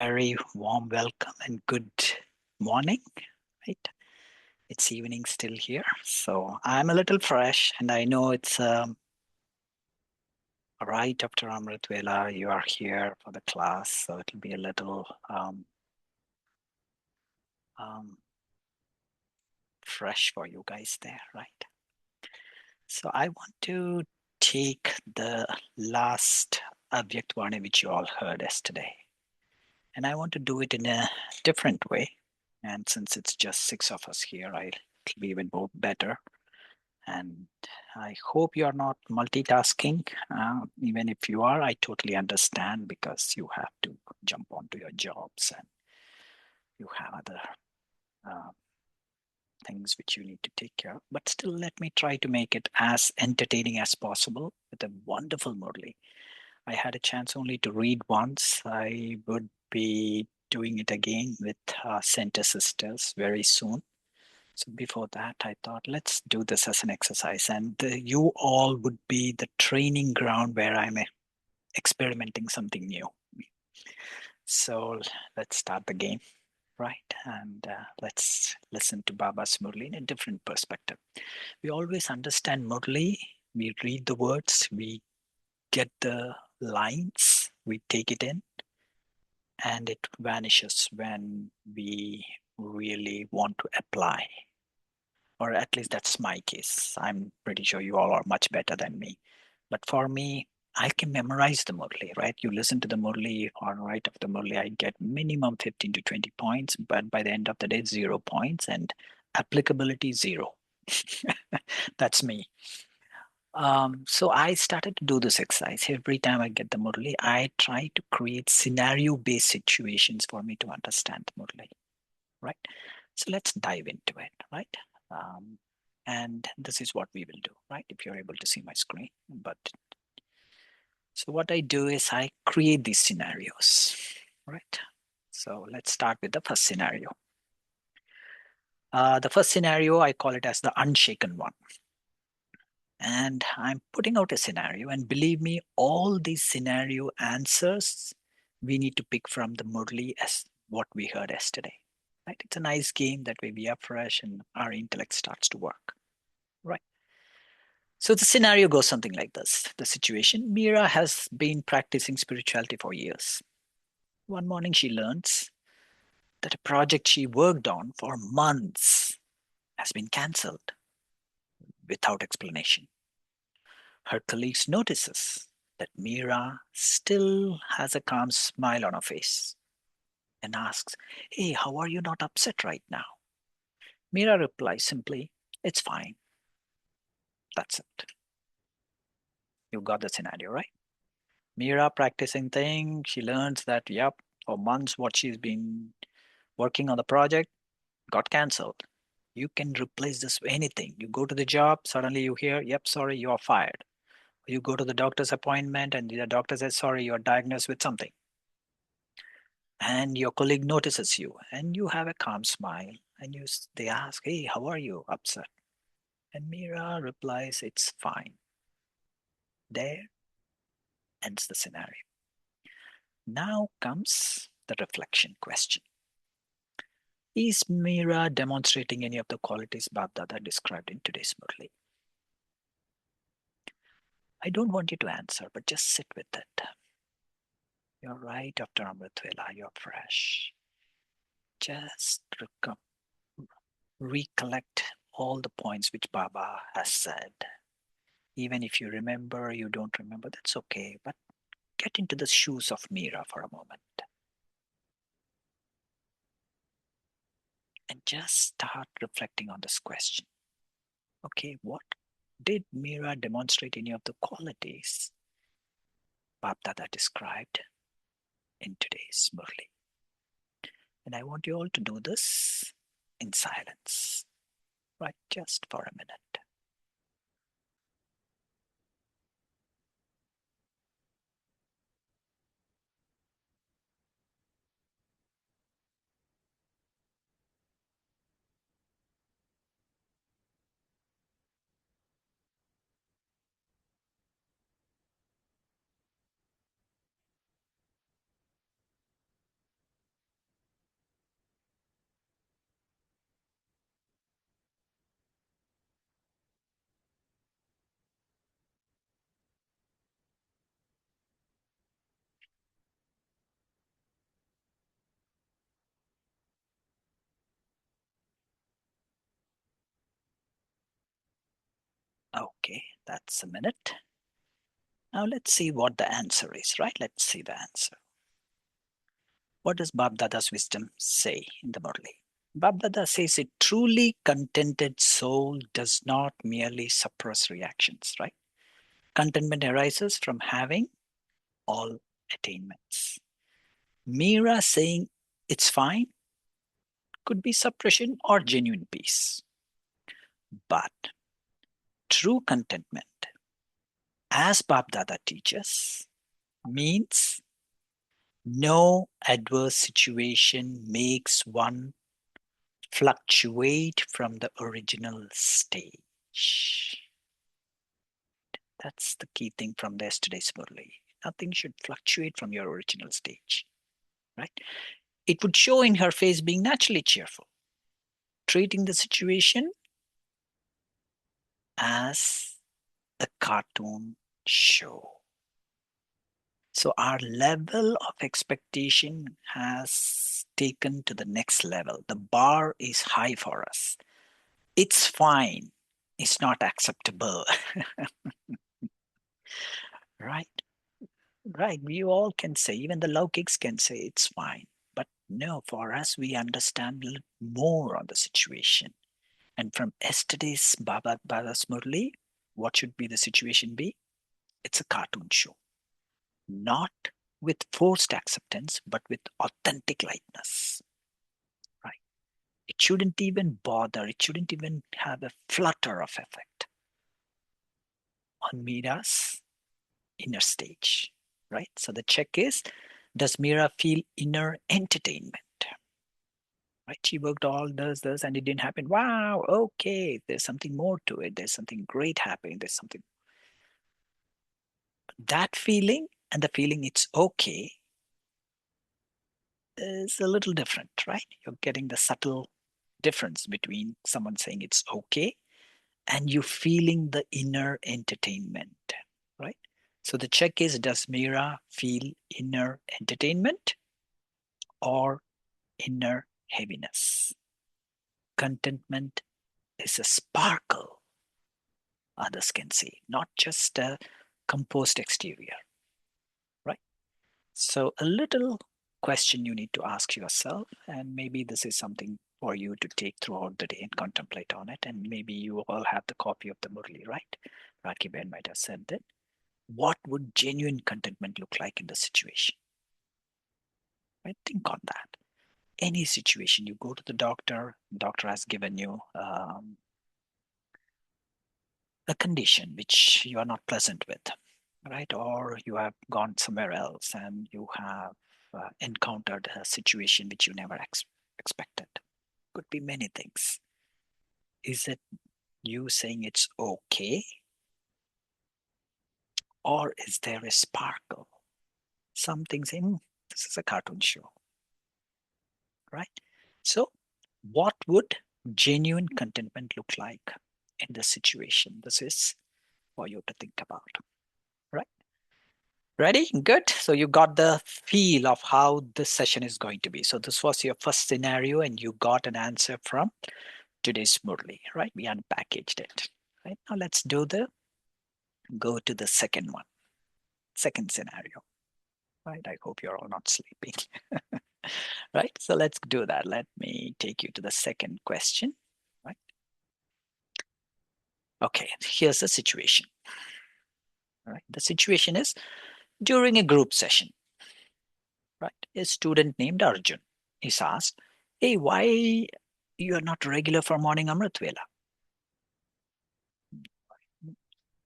very warm welcome and good morning, right? It's evening still here. So I'm a little fresh and I know it's right after Amrit Vela. You are here for the class. So it'll be a little um, fresh for you guys there, right? So I want to take the last Abhyakt Vani which you all heard yesterday. And I want to do it in a different way. And since it's just six of us here, it'll be even more better. And I hope you are not multitasking. Even if you are, I totally understand because you have to jump onto your jobs and you have other uh, things which you need to take care of. But still, let me try to make it as entertaining as possible with a wonderful Murli. I had a chance only to read once. I would be doing it again with Center Sisters very soon. So before that, I thought, let's do this as an exercise. And you all would be the training ground where I'm experimenting something new. So let's start the game, right? And let's listen to Baba's Murli in a different perspective. We always understand Murli. We read the words, we get the lines, we take it in, and it vanishes when we really want to apply. Or at least that's my case. I'm pretty sure you all are much better than me. But for me, I can memorize the Murli, right? You listen to the Murli or right of the Murli, I get minimum 15 to 20 points, but by the end of the day, 0 points and applicability zero. That's me. So I started to do this exercise. Every time I get the Murli, I try to create scenario-based situations for me to understand the Murli, right? So let's dive into it, right? Um, and this is what we will do, right? If you're able to see my screen. But so what I do is I create these scenarios, right? So let's start with the first scenario. The first scenario, I call it as the unshaken one. And I'm putting out a scenario, and believe me, all these scenario answers we need to pick from the Murli as what we heard yesterday. Right? It's a nice game that way we are fresh and our intellect starts to work. Right. So the scenario goes something like this. The situation, Mira has been practicing spirituality for years. One morning she learns that a project she worked on for months has been cancelled without explanation. Her colleagues notices that Mira still has a calm smile on her face and asks, "Hey, how are you not upset right now?" Mira replies simply, "It's fine." That's it. You got the scenario, right? Mira practicing thing, she learns that, yep, for months what she's been working on the project got cancelled. You can replace this with anything. You go to the job, suddenly you hear, yep, sorry, you are fired. You go to the doctor's appointment and the doctor says, sorry, you're diagnosed with something. And your colleague notices you and you have a calm smile and they ask, hey, how are you? Upset. And Mira replies, it's fine. There ends the scenario. Now comes the reflection question. Is Mira demonstrating any of the qualities Bapdada described in today's Murli? I don't want you to answer, but just sit with it. You're right after Amritvela, you're fresh. Just recollect all the points which Baba has said. Even if you remember, you don't remember, that's okay. But get into the shoes of Mira for a moment. And just start reflecting on this question. Okay, what did Mira demonstrate any of the qualities Bapdada described in today's Murli? And I want you all to do this in silence, right? Just for a minute. Okay, that's a minute. Now let's see what the answer is, right? Let's see the answer. What does Bab Dada's wisdom say in the Murli? Bab Dada says a truly contented soul does not merely suppress reactions, right? Contentment arises from having all attainments. Mira saying it's fine could be suppression or genuine peace. But true contentment, as Bab Dada teaches, means no adverse situation makes one fluctuate from the original stage. That's the key thing from yesterday's Murli. Nothing should fluctuate from your original stage, right? It would show in her face being naturally cheerful, treating the situation as a cartoon show. So our level of expectation has taken to the next level. The bar is high for us. It's fine. It's not acceptable. Right? Right. We all can say, even the low kicks can say it's fine. But no, for us, we understand a little more on the situation. And from yesterday's Bada's Murli, what should be the situation be? It's a cartoon show. Not with forced acceptance, but with authentic lightness. Right? It shouldn't even bother, it shouldn't even have a flutter of effect on Mira's inner stage. Right? So the check is, does Mira feel inner entertainment? Right? She worked all this, and it didn't happen. Wow, okay, there's something more to it. There's something great happening. There's something. That feeling and the feeling it's okay is a little different, right? You're getting the subtle difference between someone saying it's okay and you feeling the inner entertainment, right? So the check is, does Mira feel inner entertainment or inner heaviness? Contentment is a sparkle, others can see, not just a composed exterior, right? So a little question you need to ask yourself, and maybe this is something for you to take throughout the day and contemplate on it. And maybe you all have the copy of the Murli, right? Raki Ben might have said that. What would genuine contentment look like in the situation? Right? Think on that. Any situation, you go to the doctor has given you a condition which you are not pleasant with, right? Or you have gone somewhere else and you have encountered a situation which you never expected. Could be many things. Is it you saying it's okay? Or is there a sparkle? Something saying, this is a cartoon show, right? So, what would genuine contentment look like in this situation? This is for you to think about, right? Ready? Good. So you got the feel of how this session is going to be. So this was your first scenario and you got an answer from today's Murli, right? We unpackaged it. Right? Now let's go to the second one, second scenario. Right? I hope you're all not sleeping. Right? So let's do that. Let me take you to the second question. Right? Okay, here's the situation. Right? The situation is during a group session, right? A student named Arjun is asked, hey, why you are not regular for morning Amrit Vela?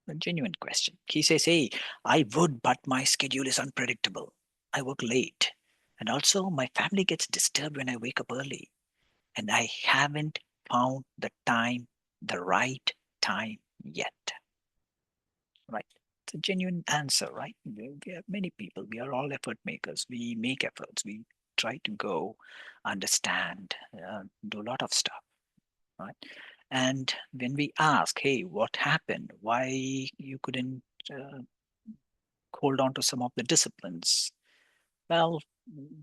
A genuine question. He says, hey, I would, but my schedule is unpredictable. I work late. And also my family gets disturbed when I wake up early. And I haven't found the right time yet. Right? It's a genuine answer, right? We have many people. We are all effort makers. We make efforts. We try to go, understand, do a lot of stuff, right? And when we ask, hey, what happened? Why you couldn't uh, hold on to some of the disciplines? Well,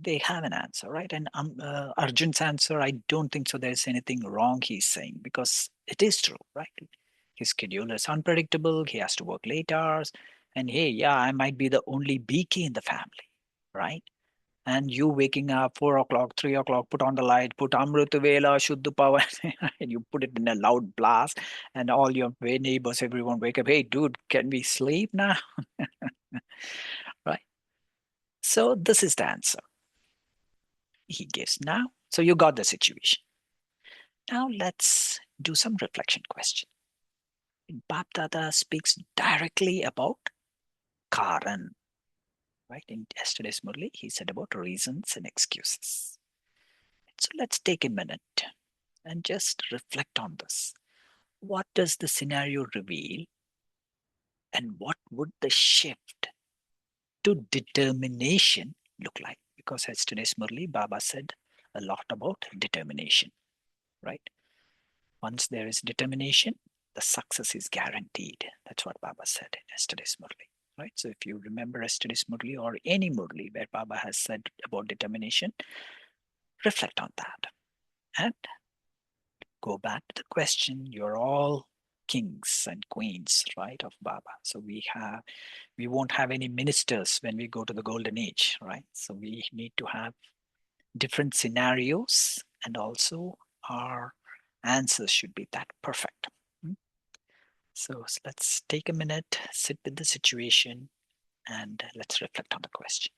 they have an answer, right? And Arjun's answer, I don't think so. There's anything wrong he's saying because it is true, right? His schedule is unpredictable. He has to work late hours. And hey, yeah, I might be the only BK in the family, right? And you waking up 4 o'clock, 3 o'clock, put on the light, put Amrita Vela, Shuddha Power, and you put it in a loud blast, and all your neighbors, everyone wake up. Hey, dude, can we sleep now? Right? So this is the answer he gives now. So you got the situation. Now let's do some reflection question. Bap Dada speaks directly about Karan. Right? In yesterday's Murli, he said about reasons and excuses. So let's take a minute and just reflect on this. What does the scenario reveal, and what would the shift to determination look like? Because yesterday's Murli, Baba said a lot about determination, right? Once there is determination, the success is guaranteed. That's what Baba said in yesterday's Murli, right? So if you remember yesterday's Murli or any Murli where Baba has said about determination, reflect on that and go back to the question. You're all kings and queens, right, of Baba. So we won't have any ministers when we go to the golden age, right? So we need to have different scenarios, and also our answers should be that perfect. So let's take a minute, sit with the situation, and let's reflect on the question.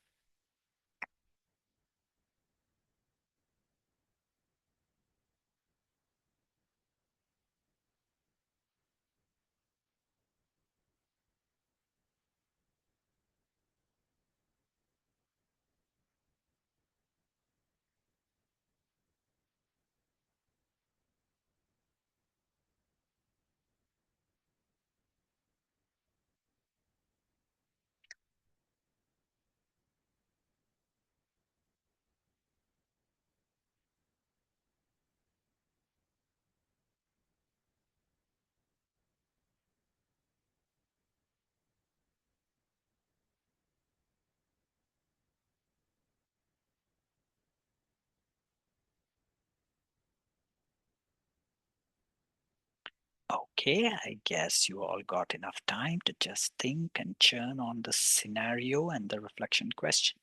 Okay, I guess you all got enough time to just think and churn on the scenario and the reflection question.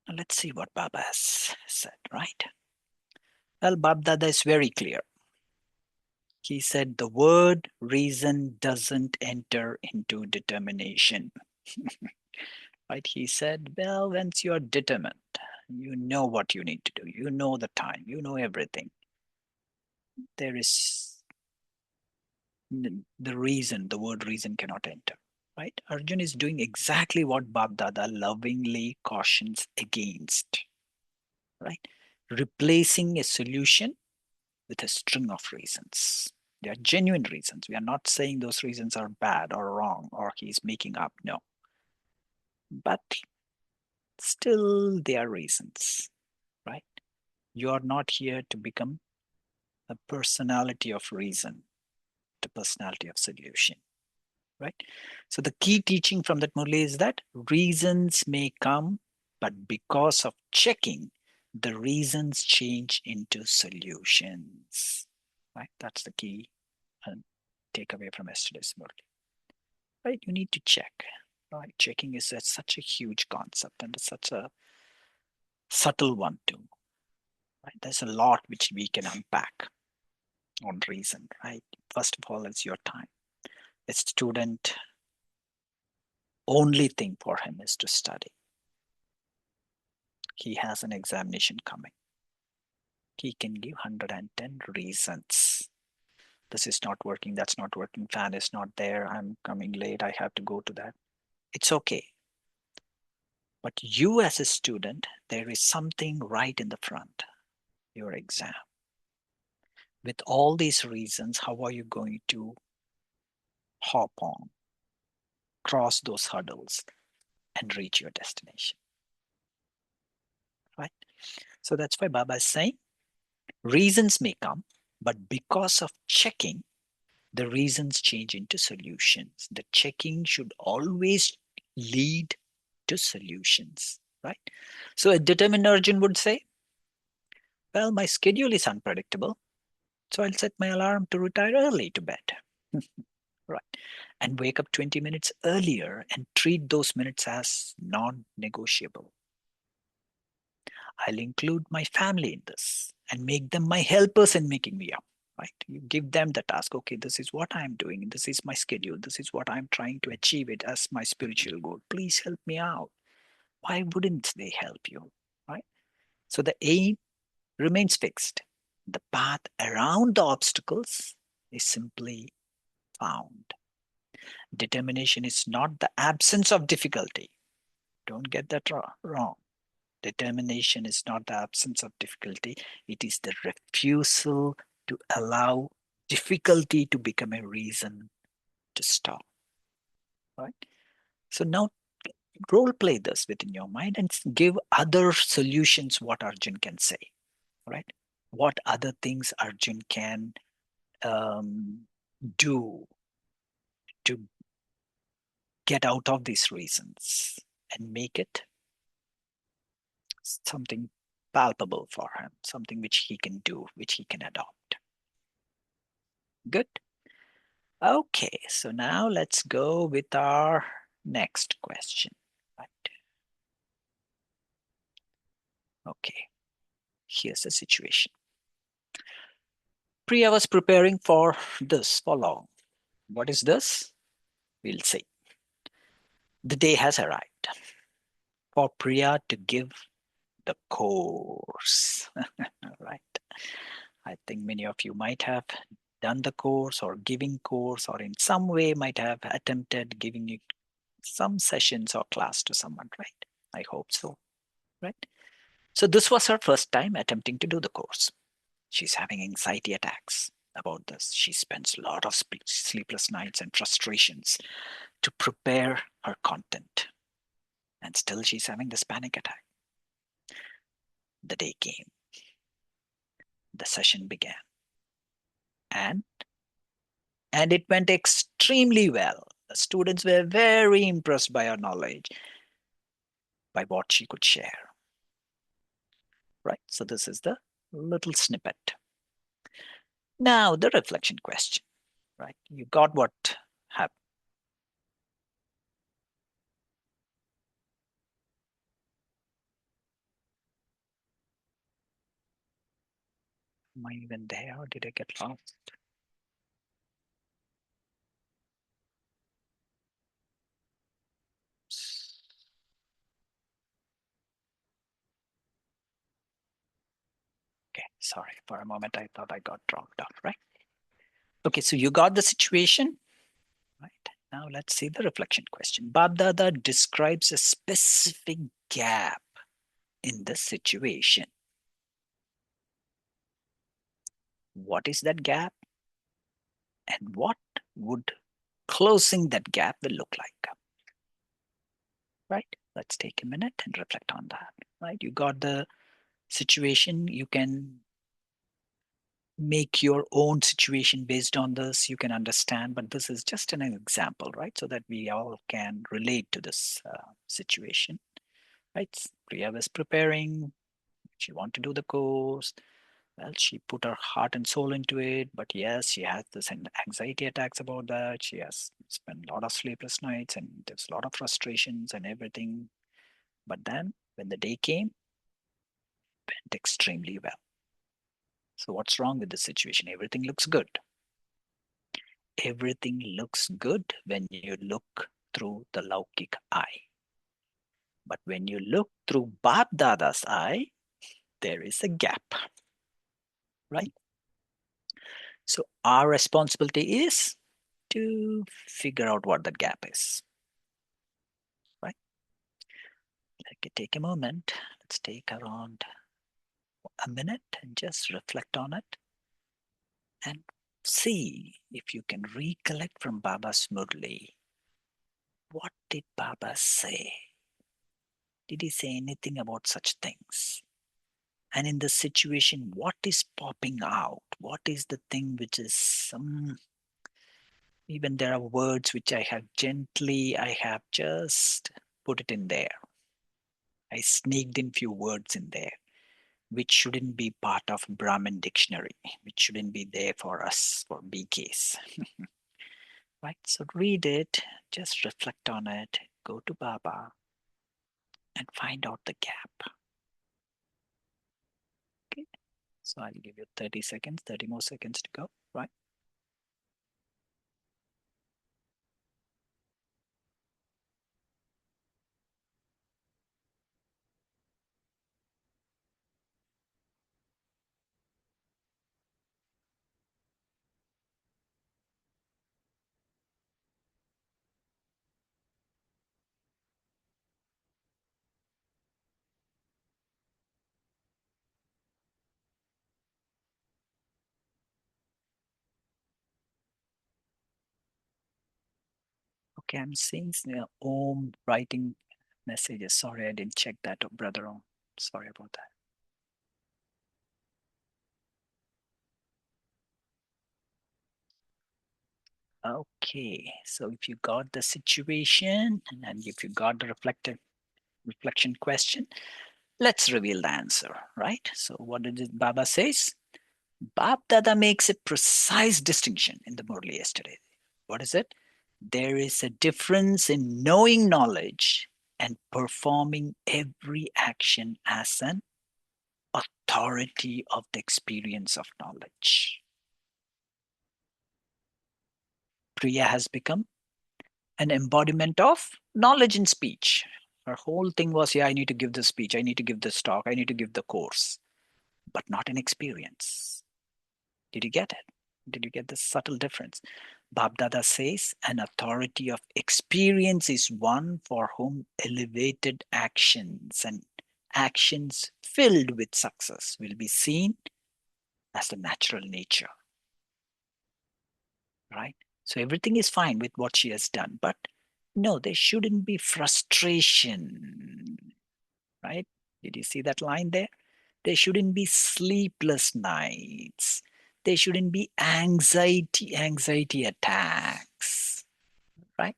Now let's see what Baba has said, right? Well, Bab Dada is very clear. He said the word reason doesn't enter into determination. Right? He said, well, once you're determined, you know what you need to do. You know the time. You know everything. There is the reason, the word reason cannot enter. Right? Arjun is doing exactly what Bab Dada lovingly cautions against. Right? Replacing a solution with a string of reasons. They are genuine reasons. We are not saying those reasons are bad or wrong or he's making up. No. But still, they are reasons, right? You are not here to become a personality of reason, the personality of solution, right? So the key teaching from that Murli is that reasons may come, but because of checking, the reasons change into solutions, right? That's the key takeaway from yesterday's Murli, right? You need to check, right? Checking is such a huge concept and such a subtle one too, right? There's a lot which we can unpack on reason, right? First of all, it's your time. A student, only thing for him is to study. He has an examination coming. He can give 110 reasons. This is not working, that's not working, fan is not there, I'm coming late, I have to go to that. It's okay. But you as a student, there is something right in the front, your exam. With all these reasons, how are you going to hop on, cross those hurdles, and reach your destination? Right? So that's why Baba is saying reasons may come, but because of checking, the reasons change into solutions. The checking should always lead to solutions, right? So a determined Arjun would say, well, my schedule is unpredictable, so I'll set my alarm to retire early to bed. Right. And wake up 20 minutes earlier and treat those minutes as non-negotiable. I'll include my family in this and make them my helpers in making me up. Right. You give them the task. Okay, this is what I'm doing. This is my schedule. This is what I'm trying to achieve it as my spiritual goal. Please help me out. Why wouldn't they help you? Right. So the aim remains fixed. The path around the obstacles is simply found. Determination is not the absence of difficulty. Don't get that wrong. Determination is not the absence of difficulty, it is the refusal to allow difficulty to become a reason to stop. Right? So now role play this within your mind and give other solutions what Arjun can say. Right? What other things Arjun can um, do to get out of these reasons and make it something palpable for him, something which he can do, which he can adopt. Good. Okay, so now let's go with our next question. Right. Okay, here's the situation. Priya was preparing for this for long. What is this? We'll see. The day has arrived for Priya to give the course. Right. I think many of you might have done the course or giving course or in some way might have attempted giving it some sessions or class to someone, right? I hope so, right? So this was her first time attempting to do the course. She's having anxiety attacks about this. She spends a lot of sleepless nights and frustrations to prepare her content. And still she's having this panic attack. The day came. The session began. And it went extremely well. The students were very impressed by her knowledge, by what she could share. Right? So this is the little snippet. Now the reflection question. Right? You got what happened. Am I even there or did I get lost? Okay, sorry. For a moment, I thought I got dropped off, right? Okay, so you got the situation, right? Now let's see the reflection question. Babdada describes a specific gap in the situation. What is that gap? And what would closing that gap will look like? Right? Let's take a minute and reflect on that. Right? You got the situation. You can make your own situation based on this. You can understand, but this is just an example, right? So that we all can relate to this situation, right? Priya was preparing. She wanted to do the course. Well, she put her heart and soul into it, but yes, she has this anxiety attacks about that. She has spent a lot of sleepless nights and there's a lot of frustrations and everything. But then when the day came, it went extremely well. So what's wrong with the situation? Everything looks good. Everything looks good when you look through the Laukik eye. But when you look through Bap Dada's eye, there is a gap, right? So our responsibility is to figure out what that gap is, right? Okay, take a moment. Let's take around a minute and just reflect on it and see if you can recollect from Baba's Murli. What did Baba say? Did he say anything about such things? And in the situation, what is popping out? What is the thing which is even there are words which I have just put it in there. I sneaked in few words in there, which shouldn't be part of Brahmin dictionary, which shouldn't be there for us, for BKs. right? So read it, just reflect on it, go to Baba and find out the gap. Okay. So I'll give you 30 seconds, 30 more seconds to go, right? Okay, I'm seeing Om writing messages. Sorry, I didn't check that, Brother Om. Sorry about that. Okay, so if you got the situation and if you got the reflection question, let's reveal the answer, right? So what did Baba says? Bab Dada makes a precise distinction in the Murli yesterday. What is it? There is a difference in knowing knowledge and performing every action as an authority of the experience of knowledge. Priya has become an embodiment of knowledge in speech. Her whole thing was, yeah, I need to give the speech, I need to give this talk, I need to give the course, but not an experience. Did you get it? Did you get the subtle difference? Babdada says an authority of experience is one for whom elevated actions and actions filled with success will be seen as the natural nature, right? So everything is fine with what she has done, but no, there shouldn't be frustration, right? Did you see that line there? There shouldn't be sleepless nights. There shouldn't be anxiety attacks, right?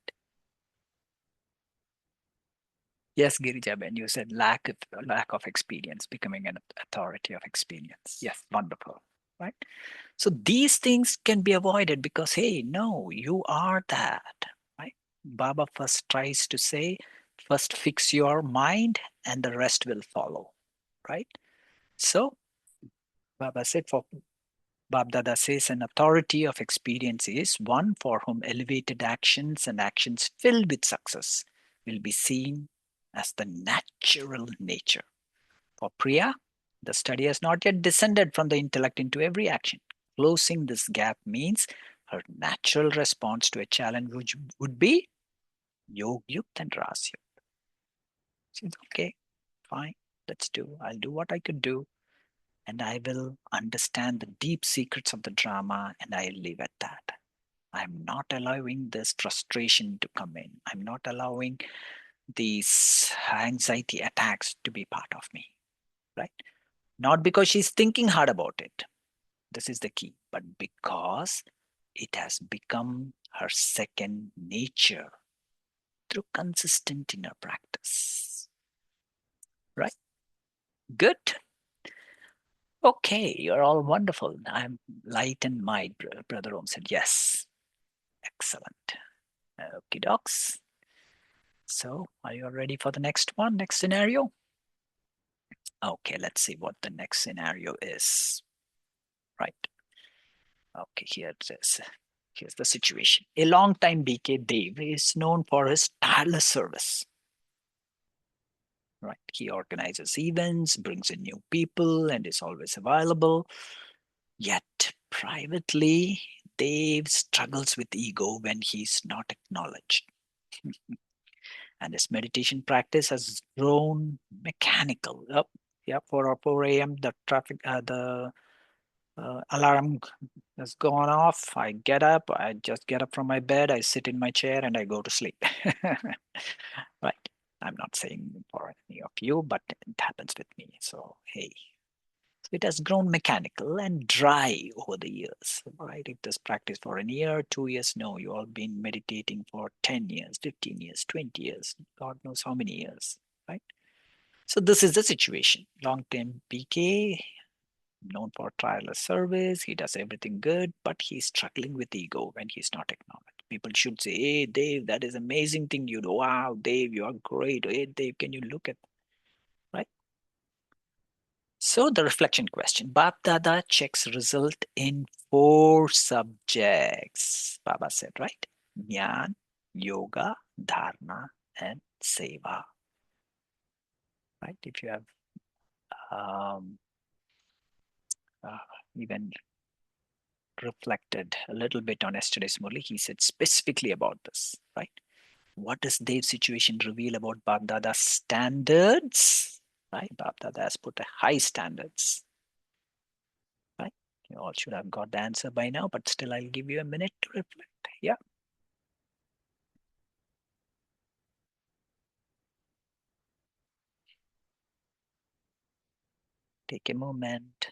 Yes, Girija, you said lack of experience, becoming an authority of experience. Yes, wonderful, right? So these things can be avoided because, hey, no, you are that, right? Baba first tries to say, first fix your mind and the rest will follow, right? So Baba said, for Babdada says, an authority of experience is one for whom elevated actions and actions filled with success will be seen as the natural nature. For Priya, the study has not yet descended from the intellect into every action. Closing this gap means her natural response to a challenge which would be Yog Yukt and Ras Yukt. She says, okay, fine, let's do. I'll do what I could do, and I will understand the deep secrets of the drama, and I'll leave at that. I'm not allowing this frustration to come in. I'm not allowing these anxiety attacks to be part of me, right? Not because she's thinking hard about it. This is the key, but because it has become her second nature through consistent inner practice, right? Good. Okay, you're all wonderful. I'm light and mild, Brother Om said. Yes. Excellent. Okay, docs. So, are you all ready for the next one, next scenario? Okay, let's see what the next scenario is. Right. Okay, here it is. Here's the situation. A long-time BK Dev is known for his tireless service. Right. He organizes events, brings in new people, and is always available. Yet, privately, Dev struggles with ego when he's not acknowledged. And his meditation practice has grown mechanical. Yeah, 4 a.m. The alarm has gone off. I get up. I just get up from my bed. I sit in my chair and I go to sleep. Right. I'm not saying for any of you, but it happens with me. So hey, so it has grown mechanical and dry over the years. Right. If this practice for a year, 2 years, no, you all been meditating for 10 years, 15 years, 20 years, God knows how many years. Right. So this is the situation. Long-term PK, known for tireless service. He does everything good, but he's struggling with ego when he's not acknowledged. People should say, hey, Dave, that is amazing thing you do. Wow, Dave, you are great. Hey, Dave, can you look at, right? So the reflection question, Bab Dada checks result in 4 subjects, Baba said, right? Jnana, Yoga, Dharana, and Seva, right? If you have um, uh, even reflected a little bit on yesterday's Murli, he said specifically about this, right? What does Dev's situation reveal about Bab Dada's standards? Right? Bab Dada has put a high standards. Right? You all should have got the answer by now, but still I'll give you a minute to reflect. Yeah. Take a moment.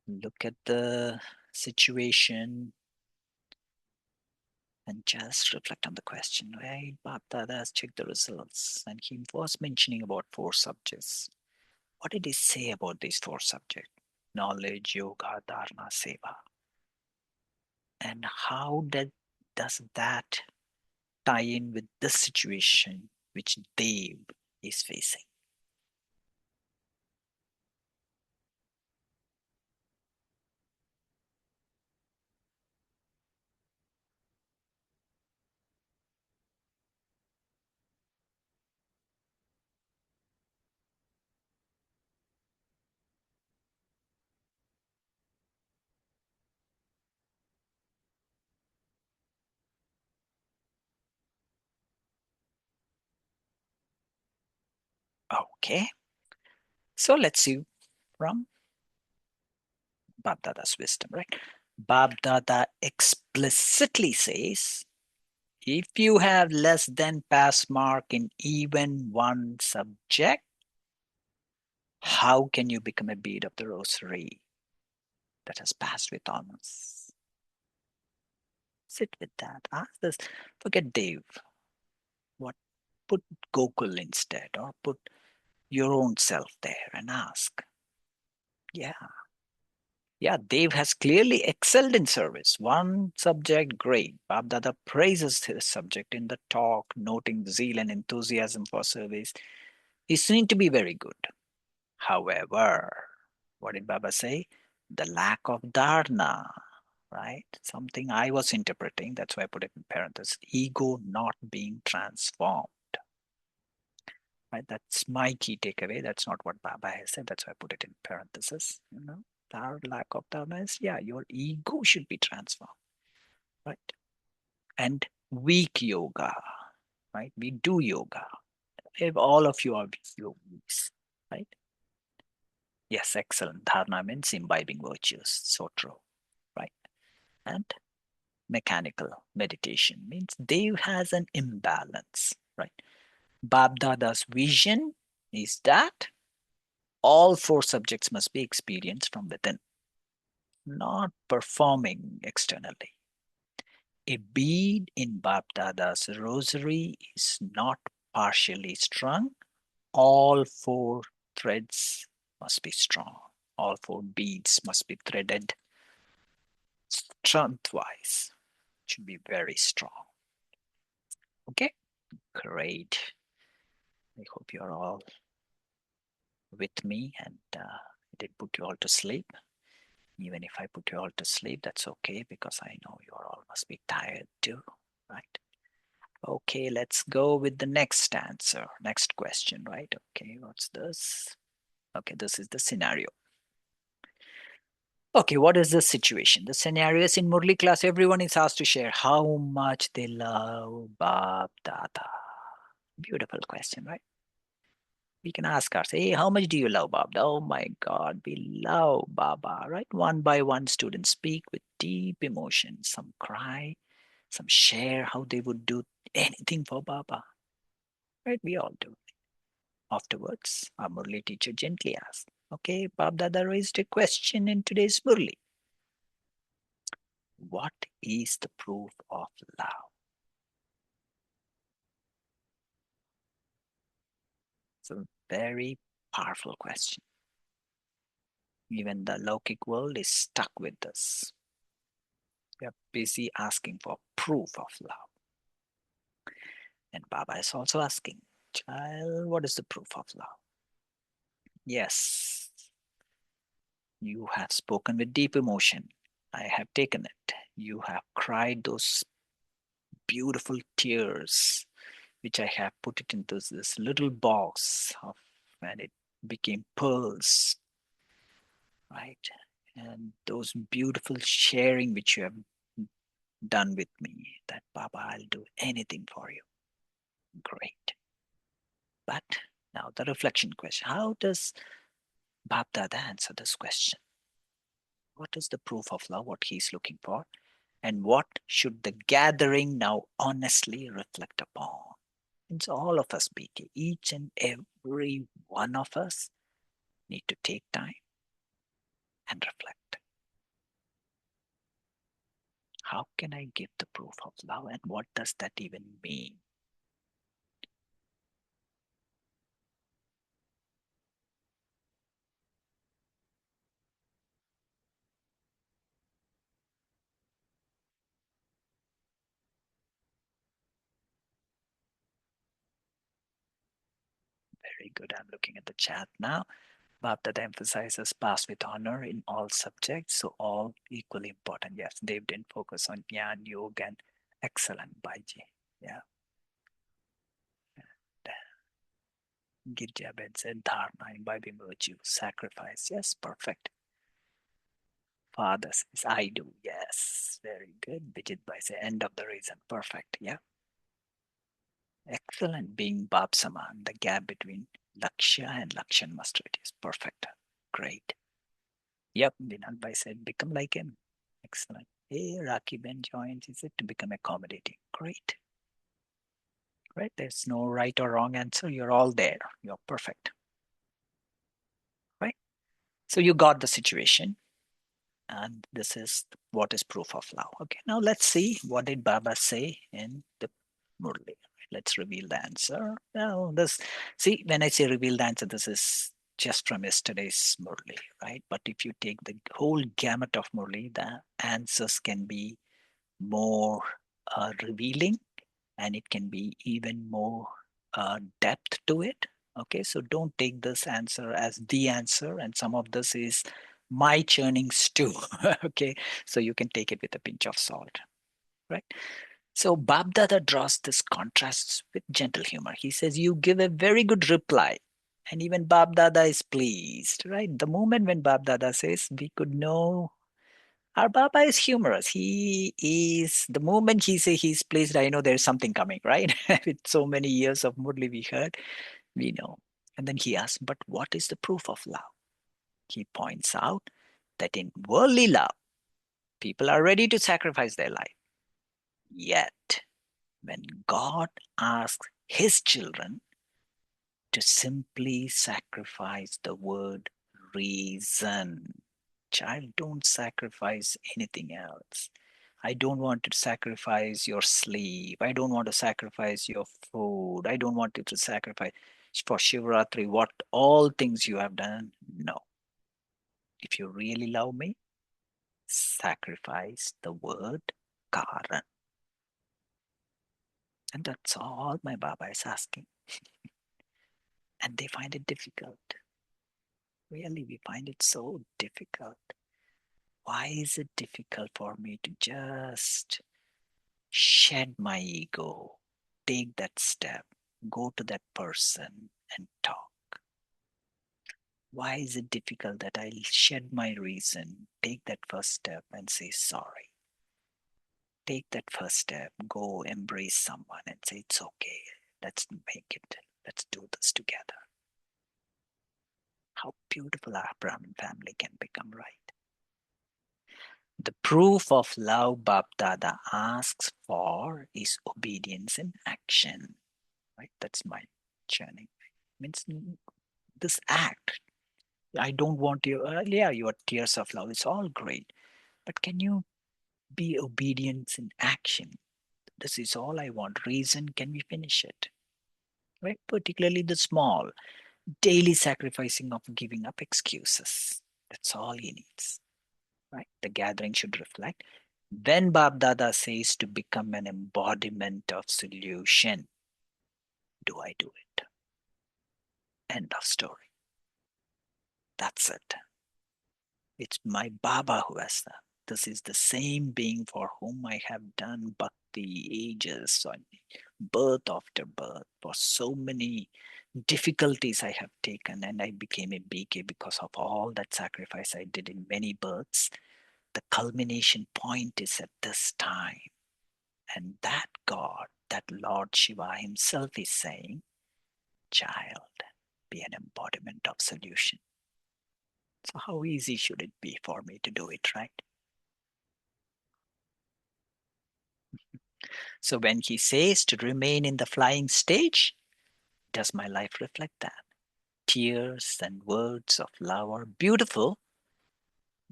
Look at the situation and just reflect on the question. Right? Bab Dada has checked the results and he was mentioning about 4 subjects. What did he say about these 4 subjects? Knowledge, yoga, dharma, seva. And how does that tie in with the situation which Dev is facing? Okay, so let's see from Bab Dada's wisdom, right? Bab Dada explicitly says, if you have less than pass mark in even one subject, how can you become a bead of the rosary that has passed with honors? Sit with that. Ask this. Forget Dave. What? Put Gokul instead, or put your own self there and ask. Yeah. Yeah, Dev has clearly excelled in service. One subject, great. Babdada praises his subject in the talk, noting zeal and enthusiasm for service. He seemed to be very good. However, what did Baba say? The lack of dharna, right? Something I was interpreting, that's why I put it in parentheses. Ego not being transformed. Right? That's my key takeaway. That's not what Baba has said. That's why I put it in parentheses. Our lack of dharma is, yeah, your ego should be transformed, right? And weak yoga, right? We do yoga. If all of you are weak yogis, right? Yes, excellent. Dharna means imbibing virtues. So true, right? And mechanical meditation means Dev has an imbalance, right? Babdada's vision is that all 4 subjects must be experienced from within, not performing externally. A bead in Bapdada's rosary is not partially strung. All 4 threads must be strong. All 4 beads must be threaded strength-wise. It should be very strong. Okay, great. I hope you're all with me and I did put you all to sleep. Even if I put you all to sleep, that's okay because I know you all must be tired too, right? Okay, let's go with the next answer, next question, right? Okay, what's this? Okay, this is the scenario. Okay, what is the situation? The scenario is in Murli class, everyone is asked to share how much they love Bab Dada. Beautiful question, right? We can ask ourselves, hey, how much do you love Baba? Oh my God, we love Baba, right? One by one, students speak with deep emotion. Some cry, some share how they would do anything for Baba, right? We all do. Afterwards, our Murli teacher gently asked, okay, Bab Dada raised a question in today's Murli. What is the proof of love? It's a very powerful question. Even the Lokik world is stuck with this. We are busy asking for proof of love. And Baba is also asking, child, what is the proof of love? Yes, you have spoken with deep emotion. I have taken it. You have cried those beautiful tears, which I have put it into this little box of, and it became pearls, right? And those beautiful sharing which you have done with me, that Baba, I'll do anything for you. Great. But now the reflection question. How does Bab Dada answer this question? What is the proof of love, what he's looking for? And what should the gathering now honestly reflect upon? It's all of us, BK. Each and every one of us need to take time and reflect. How can I give the proof of love, and what does that even mean? Very good. I'm looking at the chat now. Baptata emphasizes pass with honor in all subjects, so all equally important. Yes, they didn't focus on Jnana, Yoga, and excellent, Baiji. Yeah. Girja Ben said Dharma, imbibing virtue, sacrifice. Yes, perfect. Father says, I do. Yes, very good. Bijit Bhai says, end of the reason. Perfect. Yeah. Excellent. Being Bab Saman, the gap between Lakshya and Lakshan Master. It is perfect. Great. Yep, Vinod Bhai said, become like him. Excellent. Hey, Raki Ben joins. Is it to become accommodating? Great. Right. There's no right or wrong answer. You're all there. You're perfect. Right. So you got the situation. And this is what is proof of love. Okay. Now let's see what did Baba say in the Murli. Let's reveal the answer. Now this see when I say reveal the answer, this is just from yesterday's Murli, right? But if you take the whole gamut of Murli, the answers can be more revealing, and it can be even more depth to it. Okay, so don't take this answer as the answer, and some of this is my churning stew. Okay, so you can take it with a pinch of salt, right? So Babdada draws this contrast with gentle humor. He says, you give a very good reply. And even Babdada is pleased, right? The moment when Babdada says, we could know our Baba is humorous. He is, the moment he say he's pleased, I know there's something coming, right? With so many years of Murli we heard, we know. And then he asks, but what is the proof of love? He points out that in worldly love, people are ready to sacrifice their life. Yet, when God asks his children to simply sacrifice the word reason, child, don't sacrifice anything else. I don't want to sacrifice your sleep. I don't want to sacrifice your food. I don't want you to sacrifice for Shivratri what all things you have done. No. If you really love me, sacrifice the word Karan. And that's all my Baba is asking. And they find it difficult. Really, we find it so difficult. Why is it difficult for me to just shed my ego, take that step, go to that person and talk? Why is it difficult that I shed my reason, take that first step and say sorry? Take that first step, go embrace someone and say, it's okay, let's make it, let's do this together. How beautiful our Brahmin family can become, right? The proof of love Bab Dada asks for is obedience in action. Right? That's my churning. Means this act. I don't want you. Yeah, your tears of love. It's all great, but can you be obedience in action? This is all I want. Reason. Can we finish it? Right? Particularly the small daily sacrificing of giving up excuses. That's all he needs. Right? The gathering should reflect. When Bab Dada says to become an embodiment of solution, do I do it? End of story. That's it. It's my Baba who has that. This is the same being for whom I have done bhakti ages on birth after birth. For so many difficulties I have taken, and I became a BK because of all that sacrifice I did in many births. The culmination point is at this time. And that God, that Lord Shiva himself is saying, child, be an embodiment of solution. So how easy should it be for me to do it, right? So when he says to remain in the flying stage, does my life reflect that? Tears and words of love are beautiful,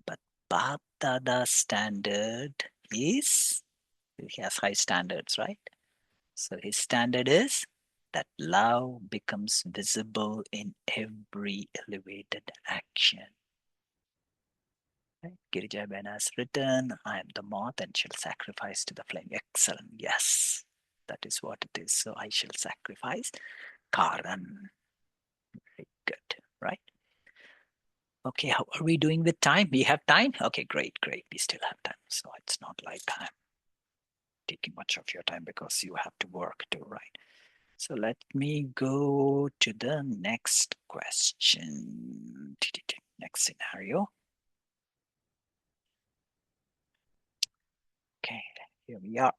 but Bap Dada's standard is, he has high standards, right? So his standard is that love becomes visible in every elevated action. Right? Girija Ben has written, I am the moth and shall sacrifice to the flame. Excellent. Yes, that is what it is. So I shall sacrifice. Karan. Very good. Right? Okay, how are we doing with time? We have time? Okay, great, great. We still have time. So it's not like I'm taking much of your time because you have to work too, right? So let me go to the next question. Next scenario. Okay, here we are,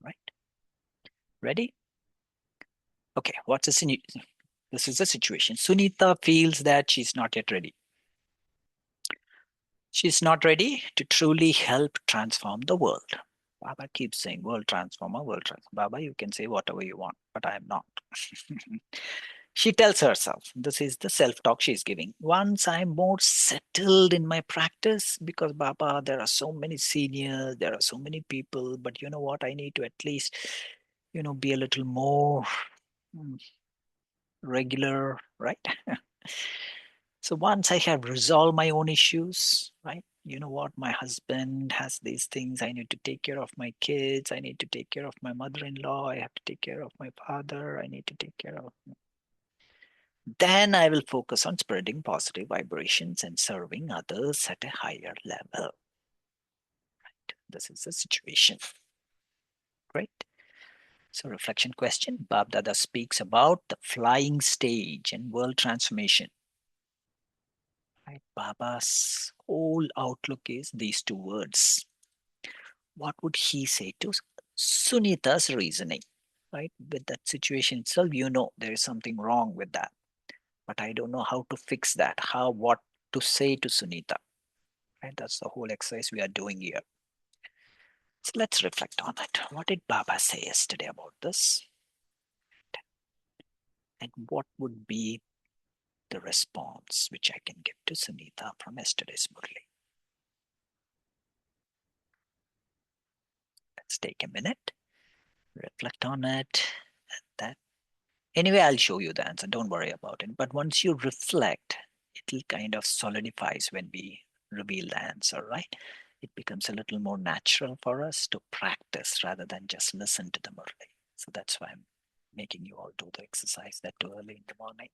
right? Ready? Okay, this is the situation. Sunita feels that she's not yet ready. She's not ready to truly help transform the world. Baba keeps saying, world transformer, world transformer. Baba, you can say whatever you want, but I am not. She tells herself, this is the self-talk she's giving. Once I'm more settled in my practice, because Baba, there are so many seniors, there are so many people, but you know what? I need to at least, be a little more regular, right? So once I have resolved my own issues, right? You know what? My husband has these things. I need to take care of my kids. I need to take care of my mother-in-law. I have to take care of my father. I need to take care of. Then I will focus on spreading positive vibrations and serving others at a higher level. Right? This is the situation. Great. So reflection question. Bab Dada speaks about the flying stage and world transformation. Right? Baba's whole outlook is these two words. What would he say to Sunita's reasoning? Right? With that situation itself, there is something wrong with that. But I don't know how to fix that. What to say to Sunita. Right? That's the whole exercise we are doing here. So let's reflect on it. What did Baba say yesterday about this? And what would be the response which I can give to Sunita from yesterday's Murli? Let's take a minute, reflect on it. That Anyway, I'll show you the answer. Don't worry about it. But once you reflect, it'll kind of solidifies when we reveal the answer, right? It becomes a little more natural for us to practice rather than just listen to the Murli. So that's why I'm making you all do the exercise that too early in the morning.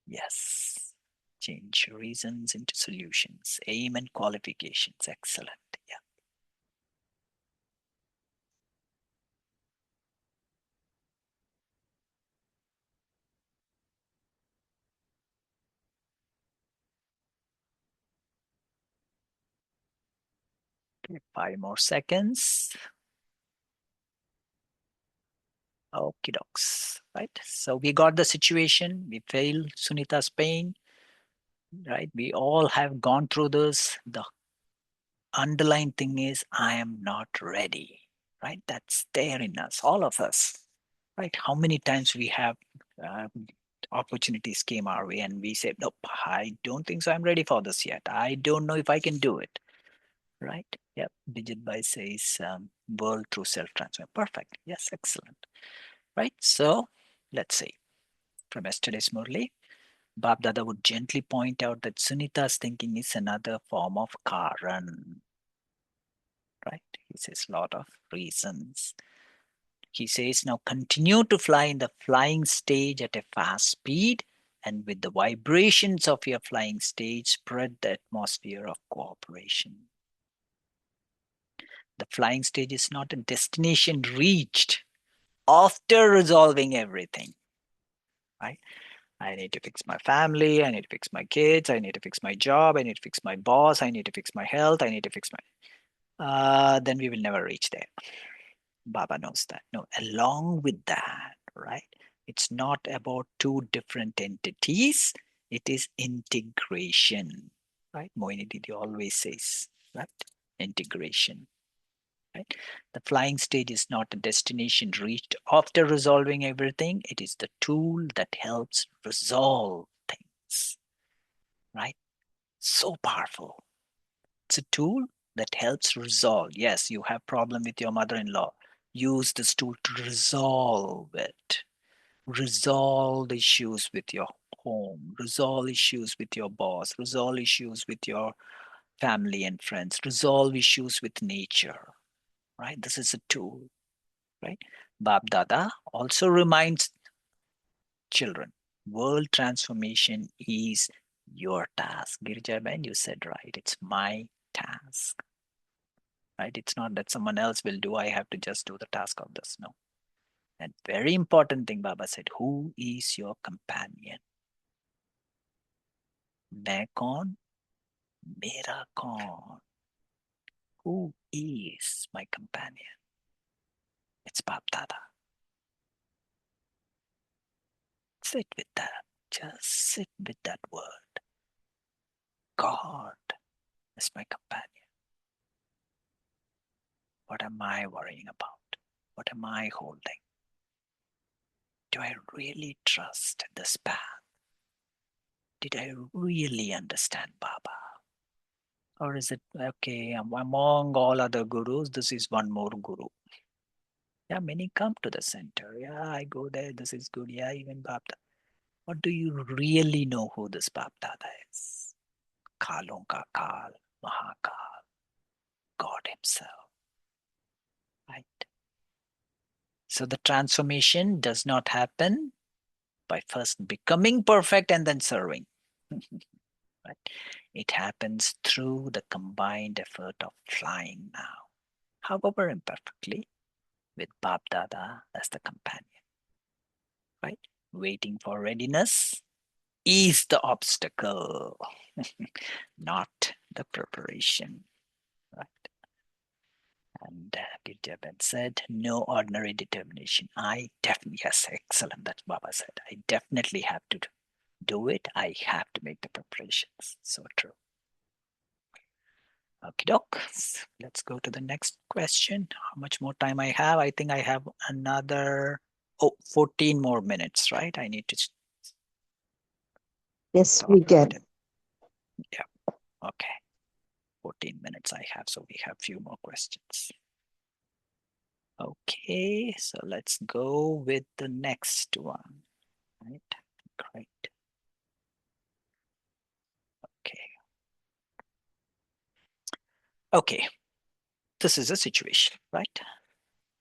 Yes. Change reasons into solutions. Aim and qualifications. Excellent. Yeah. Okay, 5 more seconds. Okie dokes. Right. So we got the situation. We feel Sunita's pain. Right. We all have gone through this. The underlying thing is I am not ready. Right. That's there in us, all of us. Right. How many times we have uh, opportunities came our way and we said, nope, I don't think so. I'm ready for this yet. I don't know if I can do it. Right. Yep. Bijit Bhai says world through self-transfer. Perfect. Yes. Excellent. Right. So let's see from yesterday's Murli. Bab Dada would gently point out that Sunita's thinking is another form of Karan. Right? He says a lot of reasons. He says, now continue to fly in the flying stage at a fast speed, and with the vibrations of your flying stage, spread the atmosphere of cooperation. The flying stage is not a destination reached after resolving everything, right? I need to fix my family. I need to fix my kids. I need to fix my job. I need to fix my boss. I need to fix my health. I need to fix my. Then we will never reach there. Baba knows that. No, along with that, right? It's not about two different entities. It is integration, right? Moini Didi always says, right? Integration, right? The flying stage is not a destination reached after resolving everything. It is the tool that helps resolve things, right? So powerful. It's a tool that helps resolve. Yes, you have problem with your mother-in-law. Use this tool to resolve it. Resolve issues with your home. Resolve issues with your boss. Resolve issues with your family and friends. Resolve issues with nature. Right? This is a tool. Right? Bab Dada also reminds children, world transformation is your task. Girija Ben, you said right. It's my task. Right? It's not that someone else will do. I have to just do the task of this. No. And very important thing, Baba said, who is your companion? मैं कौन? मेरा कौन? Who is my companion? It's Bab Dada. Sit with that. Just sit with that word. God is my companion. What am I worrying about? What am I holding? Do I really trust this path? Did I really understand Baba? Or is it, okay, among all other gurus, this is one more guru? Yeah, many come to the center. Yeah, I go there. This is good. Yeah, even Bab Dada. Or do you really know who this Bab Dada is? Kalon ka Kal, Mahakal, God Himself. Right? So the transformation does not happen by first becoming perfect and then serving. Right? It happens through the combined effort of flying now, however imperfectly, with Bab Dada as the companion. Right? Waiting for readiness is the obstacle, not the preparation. Right? And Gidjaban said, no ordinary determination. I definitely, yes, excellent. That's Baba said. I definitely have to do it. I have to make the preparations. So true. Okay, doc. Let's go to the next question. How much more time I have? I think I have another 14 more minutes, right? I need to Yes, talk we about can. it. Yeah. Okay. 14 minutes I have, so we have few more questions. Okay, so let's go with the next one. Right? Great. Okay. Okay. This is a situation, right?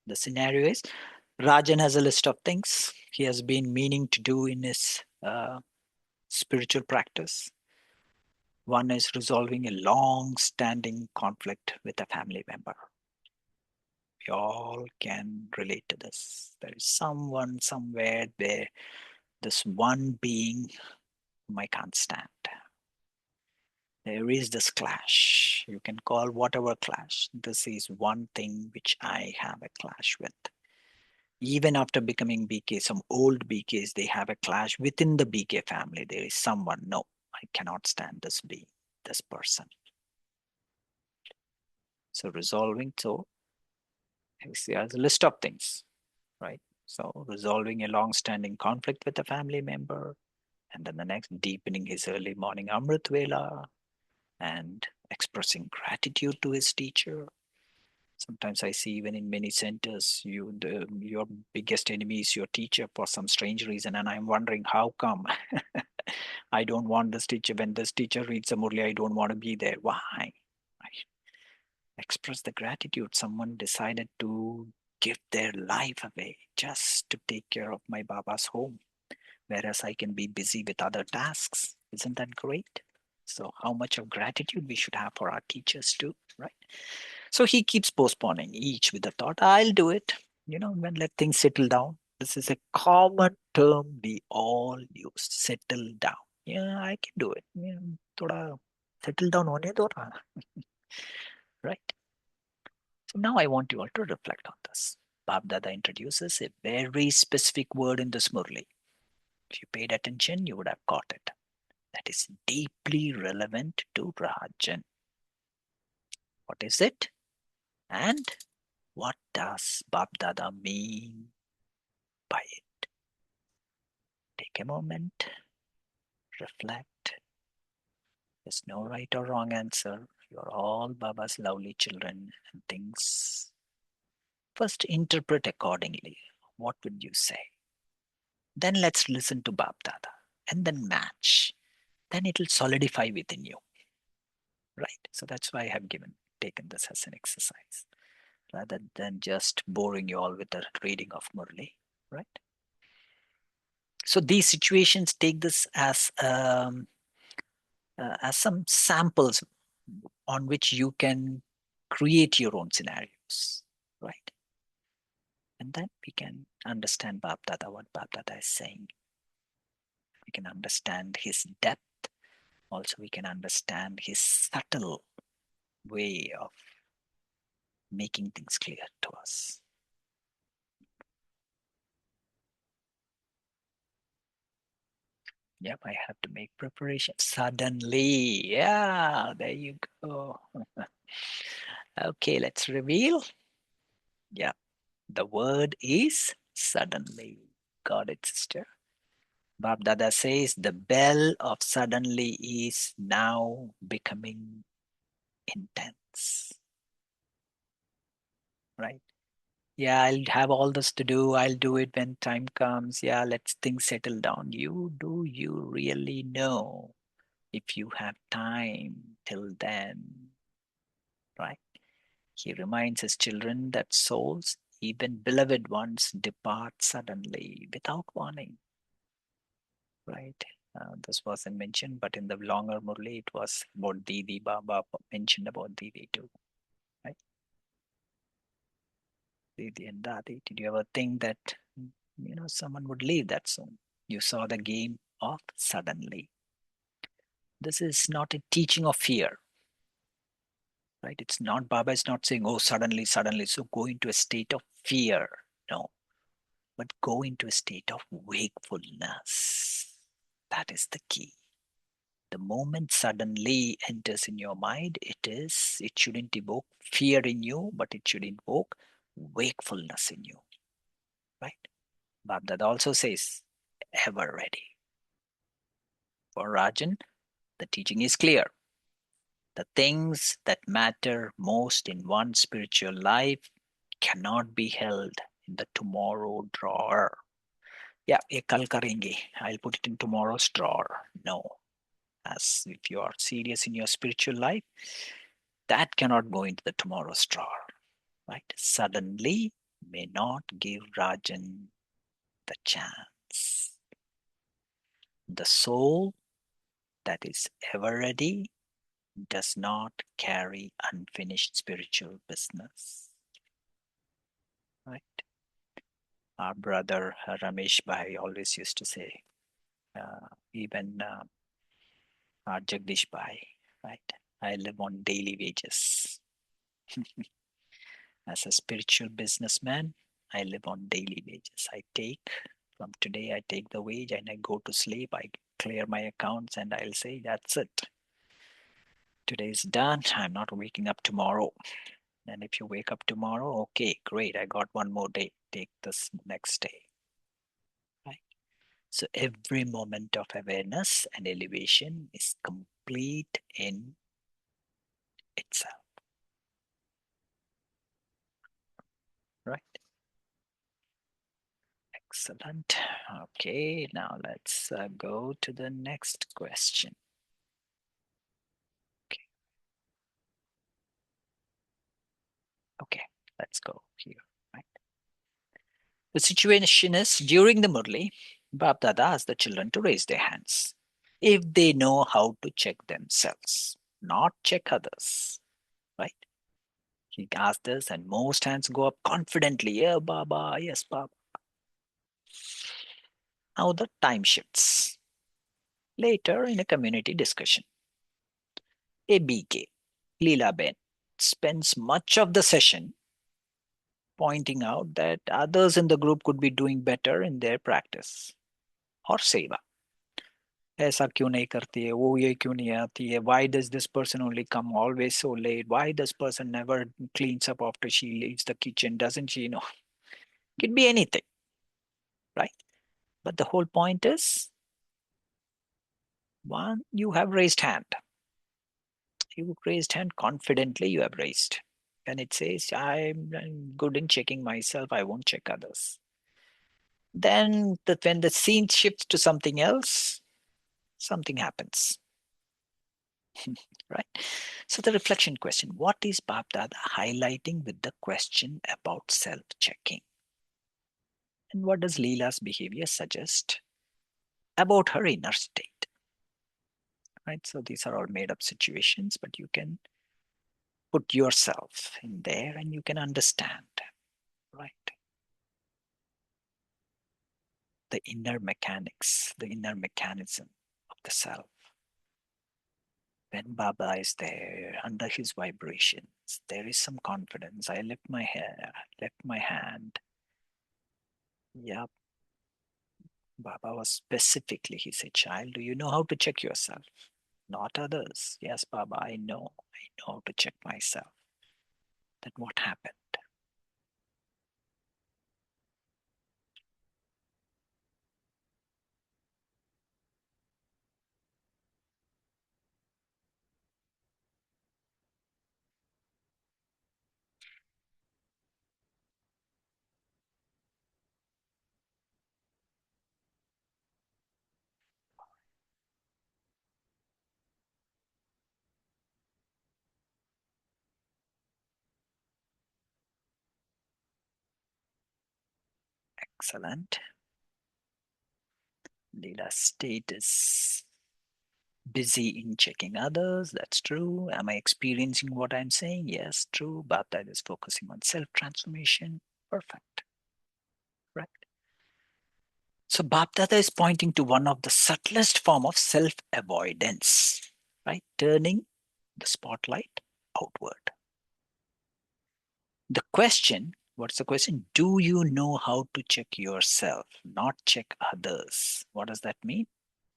The scenario is Rajan has a list of things he has been meaning to do in his spiritual practice. One is resolving a long-standing conflict with a family member. We all can relate to this. There is someone somewhere there, this one being whom I can't stand. There is this clash. You can call whatever clash. This is one thing which I have a clash with. Even after becoming BK, some old BKs, they have a clash within the BK family. There is someone, no, I cannot stand this being, this person. So resolving, so there's a list of things, right? So resolving a long-standing conflict with a family member, and then the next, deepening his early morning Amrit Vela, and expressing gratitude to his teacher. Sometimes I see even in many centers, your biggest enemy is your teacher for some strange reason, and I'm wondering how come. I don't want this teacher. When this teacher reads a Murli, I don't want to be there. Why? I express the gratitude. Someone decided to give their life away just to take care of my Baba's home, whereas I can be busy with other tasks. Isn't that great? So, how much of gratitude we should have for our teachers too, right? So he keeps postponing each with the thought, I'll do it. When let things settle down. This is a common term we all use. Settle down. Yeah, I can do it. Yeah, thoda settle down hone do na. Right? So now I want you all to reflect on this. Bab Dada introduces a very specific word in this Murli. If you paid attention, you would have caught it. That is deeply relevant to Rajan. What is it? And what does Bab Dada mean by it? Take a moment, reflect. There's no right or wrong answer. You're all Baba's lovely children and things. First, interpret accordingly. What would you say? Then let's listen to Bab Dada and then match. Then it'll solidify within you. Right? So that's why I have taken this as an exercise rather than just boring you all with the reading of Murli. Right? So these situations, take this as some samples on which you can create your own scenarios, right? And then we can understand Bab Dada, what Bab Dada is saying. We can understand his depth. Also, we can understand his subtle way of making things clear to us. Yep, I have to make preparation. Suddenly, yeah, there you go. Okay, let's reveal. Yeah, the word is suddenly. Got it, sister. Bab Dada says the bell of suddenly is now becoming intense. Right? Yeah, I'll have all this to do. I'll do it when time comes. Yeah, let's things settle down. You really know if you have time till then? Right? He reminds his children that souls, even beloved ones, depart suddenly without warning. Right? This wasn't mentioned, but in the longer Murli, it was about Didi. Baba mentioned about Didi too. Right? Didi and Dadi. Did you ever think that someone would leave that soon? You saw the game of suddenly. This is not a teaching of fear. Right? It's not, Baba is not saying, oh, suddenly, suddenly. So go into a state of fear. No, but go into a state of wakefulness. That is the key. The moment suddenly enters in your mind, it shouldn't evoke fear in you, but it should invoke wakefulness in you. Right? Bab also says, ever ready. For Rajan, the teaching is clear. The things that matter most in one's spiritual life cannot be held in the tomorrow drawer. Yeah, ye kal karenge. I'll put it in tomorrow's drawer. No. As if you are serious in your spiritual life, that cannot go into the tomorrow's drawer. Right? Suddenly may not give Rajan the chance. The soul that is ever ready does not carry unfinished spiritual business. Right? Our brother Ramesh Bhai always used to say, even our Jagdish Bhai, right? I live on daily wages. As a spiritual businessman, I live on daily wages. From today, I take the wage and I go to sleep. I clear my accounts and I'll say, that's it. Today's done. I'm not waking up tomorrow. And if you wake up tomorrow, okay, great. I got one more day. Take this next day. Right? So every moment of awareness and elevation is complete in itself. Right? Excellent. Okay, now let's go to the next question. Okay, let's go here. Right. The situation is during the Murli, Bab Dada asked the children to raise their hands if they know how to check themselves, not check others. Right? He asked this, and most hands go up confidently. Yeah, Baba. Yes, Baba. Now the time shifts. Later, in a community discussion, ABK, Leela Ben, spends much of the session pointing out that others in the group could be doing better in their practice or seva. ऐसा क्यों नहीं करती है वो ये क्यों नहीं आती है why does this person only come always so late why this person never cleans up after she leaves the kitchen doesn't she could be anything, right? But the whole point is one, you have raised hand. You raised hand confidently, you have raised. And it says, I'm good in checking myself, I won't check others. Then when the scene shifts to something else, something happens. Right? So the reflection question, what is Bab Dada highlighting with the question about self-checking? And what does Leela's behavior suggest about her inner state? Right? So these are all made up situations, but you can put yourself in there and you can understand, right? The inner mechanics, the inner mechanism of the self. When Baba is there under his vibrations, there is some confidence. I lift my hair, lift my hand. Yep. Baba was specifically, he said, child, do you know how to check yourself? Not others. Yes, Baba, I know how to check myself. Then what happened? Excellent. Leela state is busy in checking others. That's true. Am I experiencing what I'm saying? Yes, true. But that is focusing on self-transformation. Perfect. Right. So Baptata is pointing to one of the subtlest form of self-avoidance, right? Turning the spotlight outward. The question, what's the question? Do you know how to check yourself, not check others? What does that mean?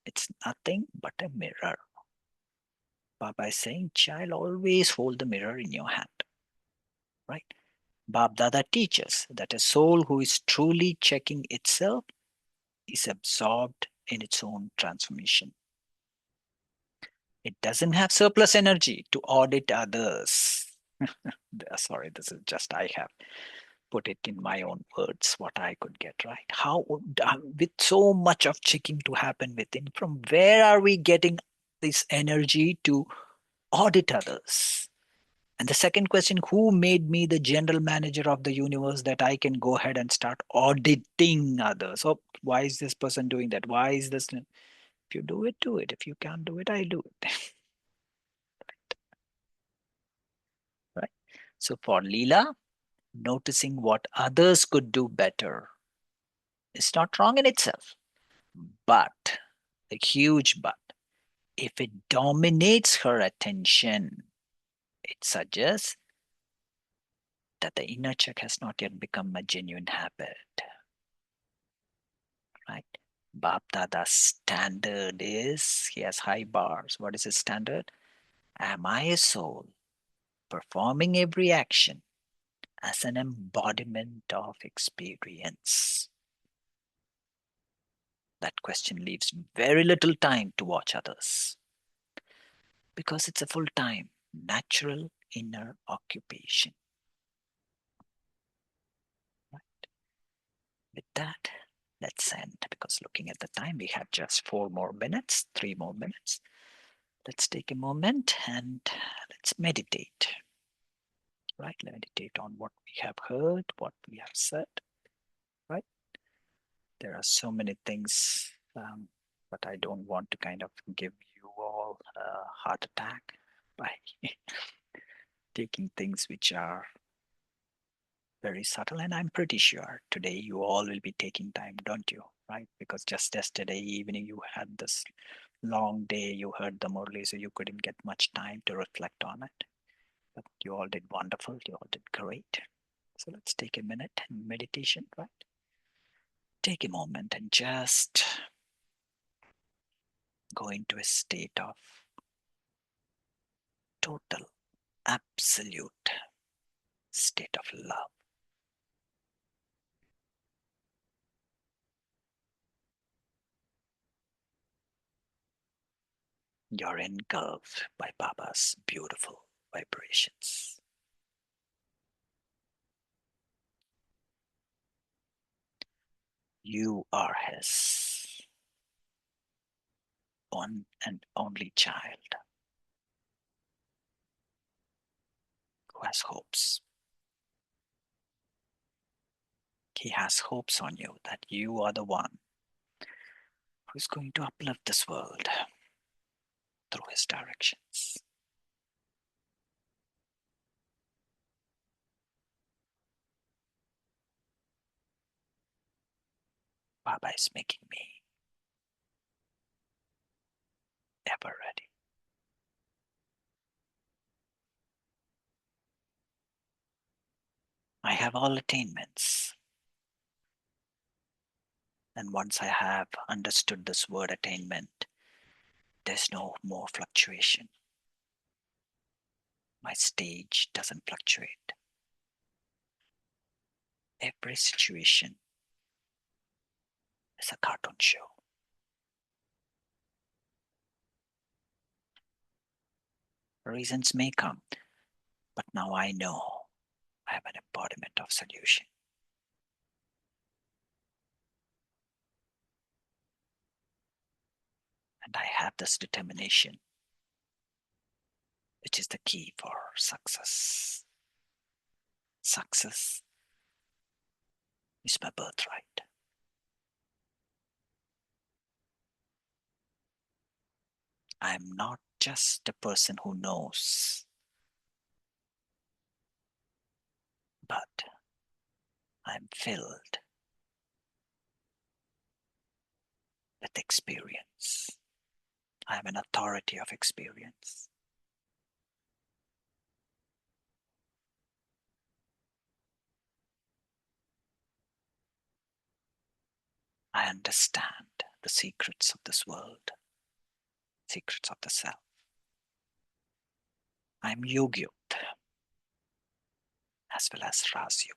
It's nothing but a mirror. Baba is saying, child, always hold the mirror in your hand, right? Bab Dada teaches that a soul who is truly checking itself is absorbed in its own transformation. It doesn't have surplus energy to audit others. Sorry, this is just I have put it in my own words, what I could get right. How, with so much of checking to happen within, from where are we getting this energy to audit others? And the second question, who made me the general manager of the universe that I can go ahead and start auditing others? Oh, why is this person doing that? Why is this? If you do it, do it. If you can't do it, I do it. Right? So for Leela, noticing what others could do better is not wrong in itself. But, a huge but, if it dominates her attention, it suggests that the inner check has not yet become a genuine habit. Right? Bap Dada's standard is, he has high bars. What is his standard? Am I a soul performing every action as an embodiment of experience? That question leaves very little time to watch others because it's a full-time, natural inner occupation. Right? With that, Let's end, because looking at the time, we have just 4 more minutes, 3 more minutes. Let's take a moment and let's meditate. Right? Meditate on what we have heard, what we have said. Right? There are so many things, but I don't want to kind of give you all a heart attack by taking things which are very subtle. And I'm pretty sure today you all will be taking time, don't you? Right? Because just yesterday evening you had this long day, you heard the Murli, so you couldn't get much time to reflect on it. But you all did wonderful, you all did great. So let's take a minute in meditation, right? Take a moment and just go into a state of total, absolute state of love. You're engulfed by Baba's beautiful vibrations. You are his one and only child who has hopes. He has hopes on you that you are the one who's going to uplift this world through his directions. Baba is making me ever ready. I have all attainments. And once I have understood this word attainment, there's no more fluctuation. My stage doesn't fluctuate. Every situation is a cartoon show. Reasons may come, but now I know I am an embodiment of solution. And I have this determination, which is the key for success. Success is my birthright. I am not just a person who knows, but I'm filled with experience. I am an authority of experience. I understand the secrets of this world, secrets of the self. I'm Yogyut as well as Rasyut.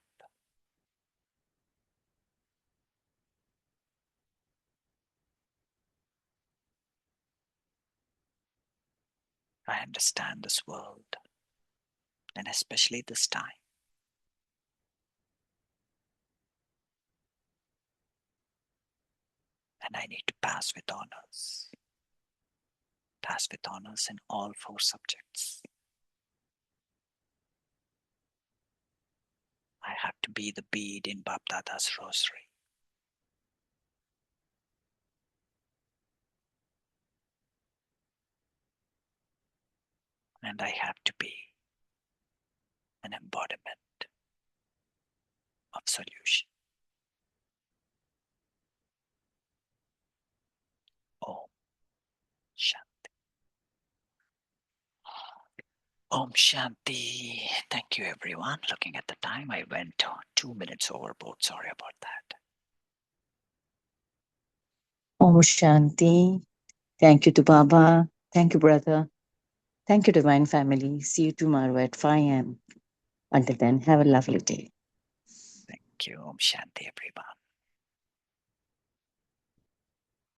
I understand this world, and especially this time. And I need to pass with honors. Pass with honors in all 4 subjects. I have to be the bead in Bapdada's rosary. And I have to be an embodiment of solution. Om Shanti. Om Shanti. Thank you, everyone. Looking at the time, I went 2 minutes overboard. Sorry about that. Om Shanti. Thank you to Baba. Thank you, brother. Thank you, Divine Family. See you tomorrow at 5 a.m. Until then, have a lovely day. Thank you. Om Shanti, everyone.